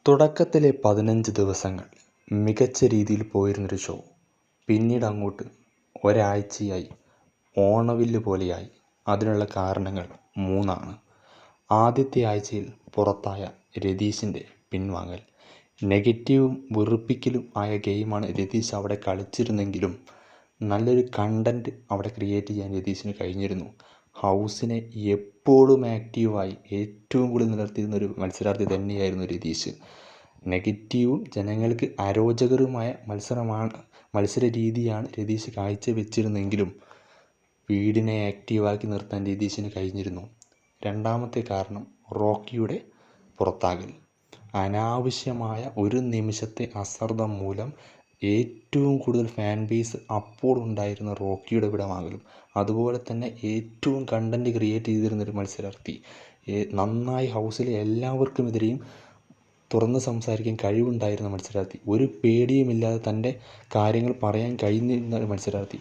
തുടക്കത്തിലെ 15 ദിവസങ്ങൾ മികച്ച രീതിയിൽ പോയിരുന്നൊരു ഷോ പിന്നീട് അങ്ങോട്ട് ഒരാഴ്ചയായി ഓണവില്ല് പോലെയായി. അതിനുള്ള കാരണങ്ങൾ 3 ആദ്യത്തെ ആഴ്ചയിൽ പുറത്തായ രതീഷിൻ്റെ പിൻവാങ്ങൽ. നെഗറ്റീവും വെറുപ്പിക്കലും ആയ ഗെയിമാണ് രതീഷ് അവിടെ കളിച്ചിരുന്നെങ്കിലും നല്ലൊരു കണ്ടൻറ്റ് അവിടെ ക്രിയേറ്റ് ചെയ്യാൻ രതീഷിന് കഴിഞ്ഞിരുന്നു. ഹൗസിനെ എപ്പോഴും ആക്റ്റീവായി ഏറ്റവും കൂടുതൽ നിലനിർത്തിയിരുന്നൊരു മത്സരാർത്ഥി തന്നെയായിരുന്നു രതീഷ്. നെഗറ്റീവും ജനങ്ങൾക്ക് അരോചകരവുമായ മത്സര രീതിയാണ് രതീഷ് കാഴ്ചവെച്ചിരുന്നെങ്കിലും വീടിനെ ആക്റ്റീവാക്കി നിർത്താൻ രതീഷിന് കഴിഞ്ഞിരുന്നു. രണ്ടാമത്തെ കാരണം റോക്കിയുടെ പുറത്താകൽ. അനാവശ്യമായ ഒരു നിമിഷത്തെ അശ്രദ്ധ മൂലം ഏറ്റവും കൂടുതൽ ഫാൻ ബേസ് അപ്പോൾ ഉണ്ടായിരുന്ന റോക്കിയുടെ വിടവാങ്ങലും, അതുപോലെ തന്നെ ഏറ്റവും കണ്ടൻറ്റ് ക്രിയേറ്റ് ചെയ്തിരുന്നൊരു മത്സരാർത്ഥി, നന്നായി ഹൗസിലെ എല്ലാവർക്കുമെതിരെയും തുറന്ന് സംസാരിക്കാൻ കഴിവുണ്ടായിരുന്ന മത്സരാർത്ഥി, ഒരു പേടിയുമില്ലാതെ തൻ്റെ കാര്യങ്ങൾ പറയാൻ കഴിയുന്ന ഒരു മത്സരാർത്ഥി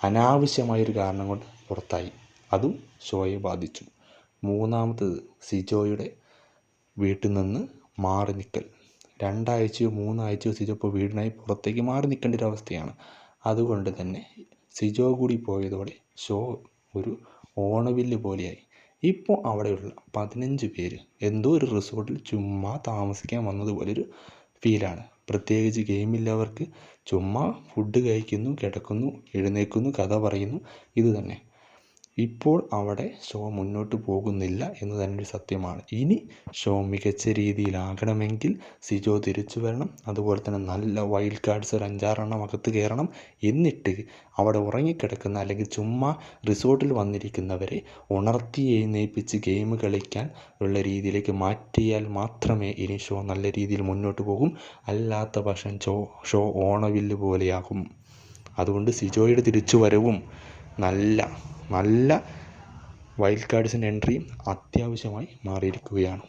അനാവശ്യമായൊരു കാരണം കൊണ്ട് പുറത്തായി. അതും ഷോയെ ബാധിച്ചു. മൂന്നാമത്തത് സിജോയുടെ വീട്ടിൽ നിന്ന് മാറി നിൽക്കൽ. 2 ആഴ്ചയോ 3 ആഴ്ചയോ സിജോ ഇപ്പോൾ വീടിനായി പുറത്തേക്ക് മാറി നിൽക്കേണ്ട ഒരു അവസ്ഥയാണ്. അതുകൊണ്ട് തന്നെ സിജോ കൂടി പോയതോടെ ഷോ ഒരു ഓണവില്ല് പോലെയായി. ഇപ്പോൾ അവിടെയുള്ള 15 പേര് എന്തോ ഒരു റിസോർട്ടിൽ ചുമ്മാ താമസിക്കാൻ വന്നതുപോലൊരു ഫീലാണ്. പ്രത്യേകിച്ച് ഗെയിമില്ലവർക്ക് ചുമ്മാ ഫുഡ് കഴിക്കുന്നു, കിടക്കുന്നു, എഴുന്നേൽക്കുന്നു, കഥ പറയുന്നു. ഇതുതന്നെ. ഇപ്പോൾ അവിടെ ഷോ മുന്നോട്ട് പോകുന്നില്ല എന്ന് തന്നെ ഒരു സത്യമാണ്. ഇനി ഷോ മികച്ച രീതിയിലാകണമെങ്കിൽ സിജോ തിരിച്ചു വരണം. അതുപോലെ തന്നെ നല്ല വൈൽഡ് കാർഡ്സ് ഒരു 5-6 അകത്ത് കയറണം. എന്നിട്ട് അവിടെ ഉറങ്ങിക്കിടക്കുന്ന അല്ലെങ്കിൽ ചുമ്മാ റിസോർട്ടിൽ വന്നിരിക്കുന്നവരെ ഉണർത്തി എഴുന്നേൽപ്പിച്ച് ഗെയിം കളിക്കാൻ ഉള്ള രീതിയിലേക്ക് മാറ്റിയാൽ മാത്രമേ ഇനി ഷോ നല്ല രീതിയിൽ മുന്നോട്ട് പോകും. അല്ലാത്ത പക്ഷം ഷോ ഓണവില്ല് പോലെയാകും. അതുകൊണ്ട് സിജോയുടെ തിരിച്ചുവരവും നല്ല വൈൽഡ് കാർഡ്സിൻ്റെ എൻട്രിയും അത്യാവശ്യമായി മാറിയിരിക്കുകയാണ്.